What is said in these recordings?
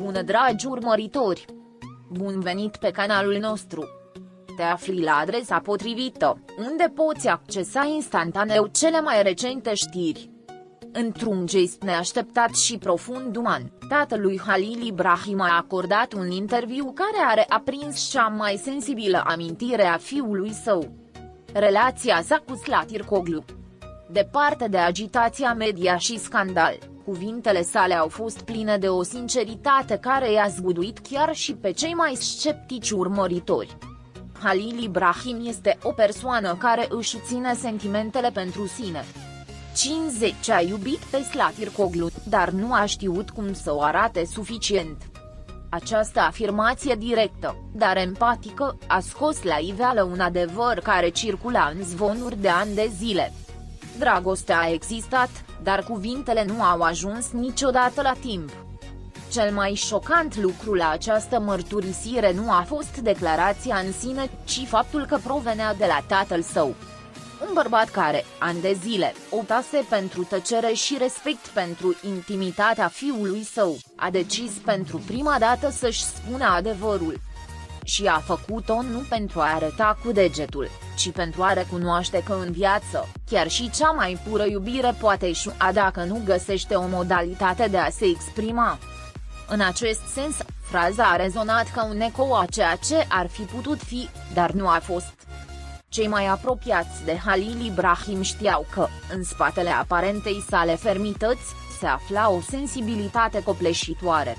Bună dragi urmăritori! Bun venit pe canalul nostru! Te afli la adresa potrivită, unde poți accesa instantaneu cele mai recente știri. Într-un gest neașteptat și profund uman, tatălui Halil Ibrahim a acordat un interviu care are aprins cea mai sensibilă amintire a fiului său. Relația sa cu Zlatirkoglu. Departe de agitația media și scandal, cuvintele sale au fost pline de o sinceritate care i-a zguduit chiar și pe cei mai sceptici urmăritori. Halil Ibrahim este o persoană care își ține sentimentele pentru sine. 50 a iubit pe Zlatirkoglu, dar nu a știut cum să o arate suficient. Această afirmație directă, dar empatică, a scos la iveală un adevăr care circula în zvonuri de ani de zile. Dragostea a existat, dar cuvintele nu au ajuns niciodată la timp. Cel mai șocant lucru la această mărturisire nu a fost declarația în sine, ci faptul că provenea de la tatăl său. Un bărbat care, ani de zile, optase pentru tăcere și respect pentru intimitatea fiului său, a decis pentru prima dată să-și spună adevărul. Și a făcut-o nu pentru a arăta cu degetul, ci pentru a recunoaște că în viață, chiar și cea mai pură iubire poate eșua dacă nu găsește o modalitate de a se exprima. În acest sens, fraza a rezonat ca un ecou a ceea ce ar fi putut fi, dar nu a fost. Cei mai apropiați de Halil Ibrahim știau că, în spatele aparentei sale fermități, se afla o sensibilitate copleșitoare.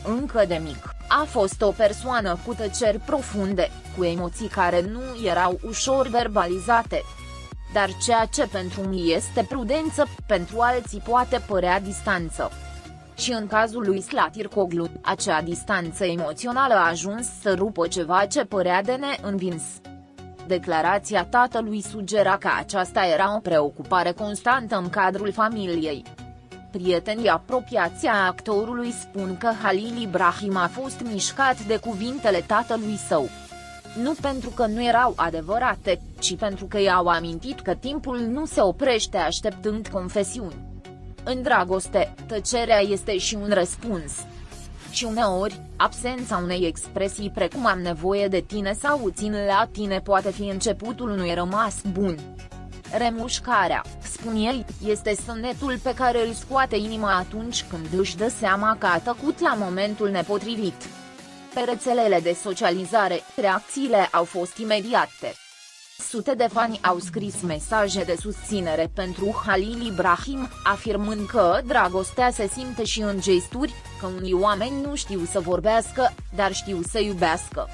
Încă de mic, a fost o persoană cu tăceri profunde, cu emoții care nu erau ușor verbalizate. Dar ceea ce pentru mine este prudență, pentru alții poate părea distanță. Și în cazul lui Zlatirkoglu, acea distanță emoțională a ajuns să rupă ceva ce părea de neînvins. Declarația tatălui sugera că aceasta era o preocupare constantă în cadrul familiei. Prietenii apropiați a actorului spun că Halil Ibrahim a fost mișcat de cuvintele tatălui său. Nu pentru că nu erau adevărate, ci pentru că i-au amintit că timpul nu se oprește așteptând confesiuni. În dragoste, tăcerea este și un răspuns. Și uneori, absența unei expresii precum am nevoie de tine sau țin la tine poate fi începutul unui rămas bun. Remușcarea, spun ei, este sunetul pe care îl scoate inima atunci când își dă seama că a tăcut la momentul nepotrivit. Pe rețelele de socializare, reacțiile au fost imediate. Sute de fani au scris mesaje de susținere pentru Halil Ibrahim, afirmând că dragostea se simte și în gesturi, că unii oameni nu știu să vorbească, dar știu să iubească.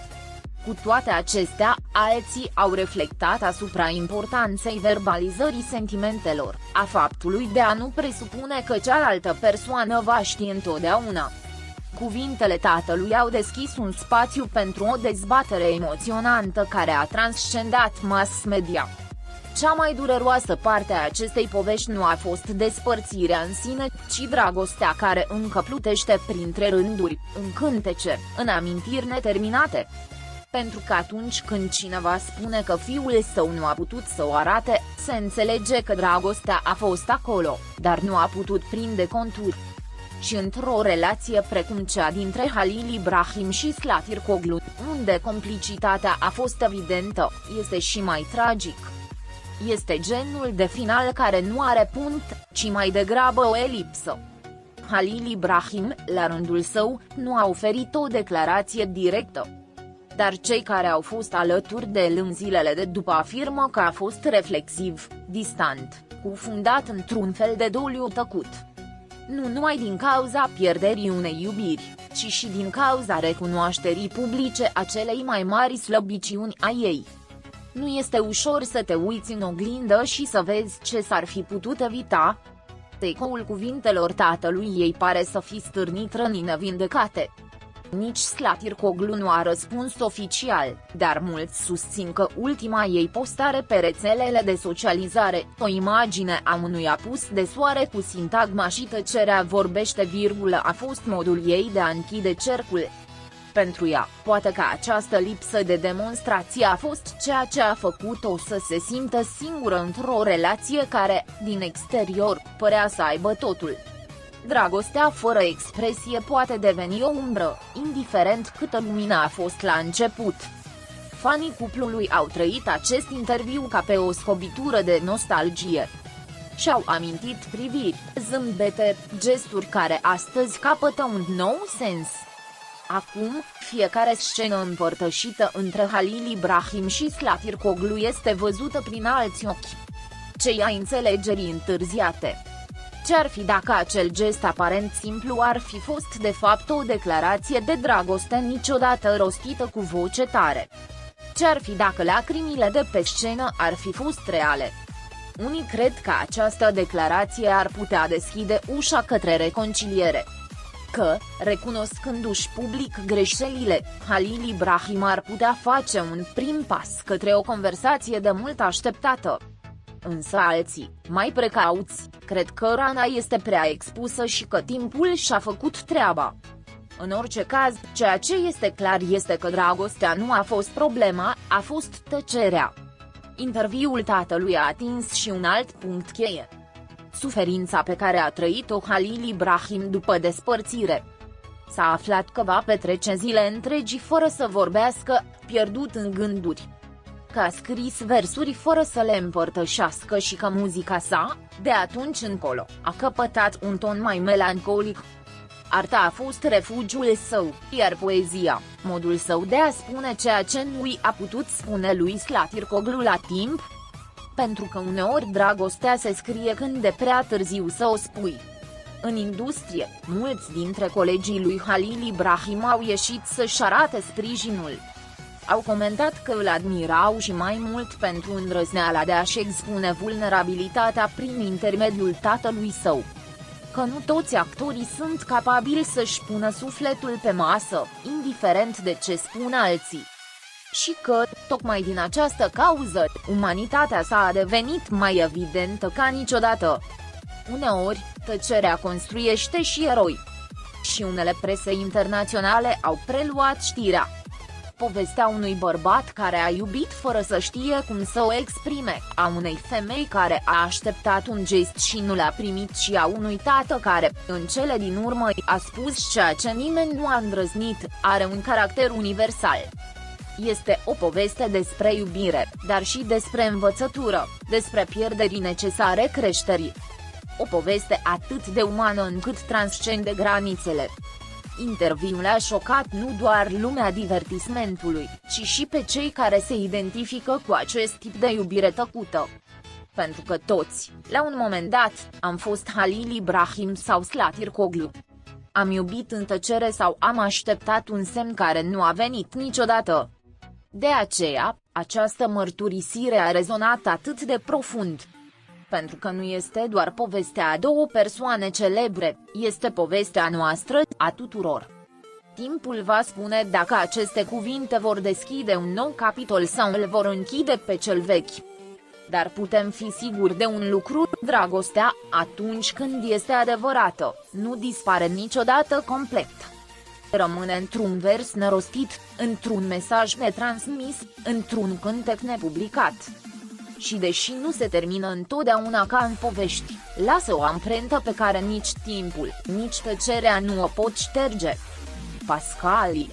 Cu toate acestea, alții au reflectat asupra importanței verbalizării sentimentelor, a faptului de a nu presupune că cealaltă persoană va ști întotdeauna. Cuvintele tatălui au deschis un spațiu pentru o dezbatere emoționantă care a transcendat mass media. Cea mai dureroasă parte a acestei povești nu a fost despărțirea în sine, ci dragostea care încă plutește printre rânduri, în cântece, în amintiri neterminate. Pentru că atunci când cineva spune că fiul său nu a putut să o arate, se înțelege că dragostea a fost acolo, dar nu a putut prinde contur. Și într-o relație precum cea dintre Halil Ibrahim și Zlatirkoglu, unde complicitatea a fost evidentă, este și mai tragic. Este genul de final care nu are punct, ci mai degrabă o elipsă. Halil Ibrahim, la rândul său, nu a oferit o declarație directă. Dar cei care au fost alături de el în zilele de după afirmă că a fost reflexiv, distant, cufundat într-un fel de doliu tăcut. Nu numai din cauza pierderii unei iubiri, ci și din cauza recunoașterii publice a celei mai mari slăbiciuni a ei. Nu este ușor să te uiți în oglindă și să vezi ce s-ar fi putut evita. Ecoul cuvintelor tatălui ei pare să fi stârnit răni nevindecate. Nici Zlatirkoglu nu a răspuns oficial, dar mulți susțin că ultima ei postare pe rețelele de socializare, o imagine a unui apus de soare cu sintagma și tăcerea vorbește virgulă a fost modul ei de a închide cercul. Pentru ea, poate că această lipsă de demonstrație a fost ceea ce a făcut-o să se simtă singură într-o relație care, din exterior, părea să aibă totul. Dragostea fără expresie poate deveni o umbră, indiferent câtă lumină a fost la început. Fanii cuplului au trăit acest interviu ca pe o scobitură de nostalgie. Și-au amintit priviri, zâmbete, gesturi care astăzi capătă un nou sens. Acum, fiecare scenă împărtășită între Halil Ibrahim și Slatirkoglu este văzută prin alți ochi. Cei ai înțelegerii întârziate. Ce-ar fi dacă acel gest aparent simplu ar fi fost de fapt o declarație de dragoste niciodată rostită cu voce tare? Ce-ar fi dacă lacrimile de pe scenă ar fi fost reale? Unii cred că această declarație ar putea deschide ușa către reconciliere. Că, recunoscându-și public greșelile, Halil Ibrahim ar putea face un prim pas către o conversație de mult așteptată. Însă alții, mai precauți, cred că rana este prea expusă și că timpul și-a făcut treaba. În orice caz, ceea ce este clar este că dragostea nu a fost problema, a fost tăcerea. Interviul tatălui a atins și un alt punct cheie. Suferința pe care a trăit-o Halil Ibrahim după despărțire. S-a aflat că va petrece zile întregi fără să vorbească, pierdut în gânduri. Că a scris versuri fără să le împărtășească și că muzica sa, de atunci încolo, a căpătat un ton mai melancolic. Arta a fost refugiul său, iar poezia, modul său de a spune ceea ce nu i-a putut spune lui Slatirkoglu la timp. Pentru că uneori dragostea se scrie când de prea târziu să o spui. În industrie, mulți dintre colegii lui Halil Ibrahim au ieșit să-și arate sprijinul. Au comentat că îl admirau și mai mult pentru îndrăzneala de a-și expune vulnerabilitatea prin intermediul tatălui său. Că nu toți actorii sunt capabili să-și pună sufletul pe masă, indiferent de ce spun alții. Și că, tocmai din această cauză, umanitatea sa a devenit mai evidentă ca niciodată. Uneori, tăcerea construiește și eroi. Și unele prese internaționale au preluat știrea. Povestea unui bărbat care a iubit fără să știe cum să o exprime, a unei femei care a așteptat un gest și nu l-a primit și a unui tată care, în cele din urmă, a spus ceea ce nimeni nu a îndrăznit, are un caracter universal. Este o poveste despre iubire, dar și despre învățătură, despre pierderii necesare creșterii. O poveste atât de umană încât transcende granițele. Interviul a șocat nu doar lumea divertismentului, ci și pe cei care se identifică cu acest tip de iubire tăcută. Pentru că toți, la un moment dat, am fost Halil Ibrahim sau Slatirkoglu. Am iubit în tăcere sau am așteptat un semn care nu a venit niciodată. De aceea, această mărturisire a rezonat atât de profund. Pentru că nu este doar povestea a două persoane celebre, este povestea noastră, a tuturor. Timpul va spune dacă aceste cuvinte vor deschide un nou capitol sau îl vor închide pe cel vechi. Dar putem fi siguri de un lucru, dragostea, atunci când este adevărată, nu dispare niciodată complet. Rămâne într-un vers nerostit, într-un mesaj netransmis, într-un cântec nepublicat. Și deși nu se termină întotdeauna ca în povești, lasă o amprentă pe care nici timpul, nici tăcerea nu o pot șterge. Pascali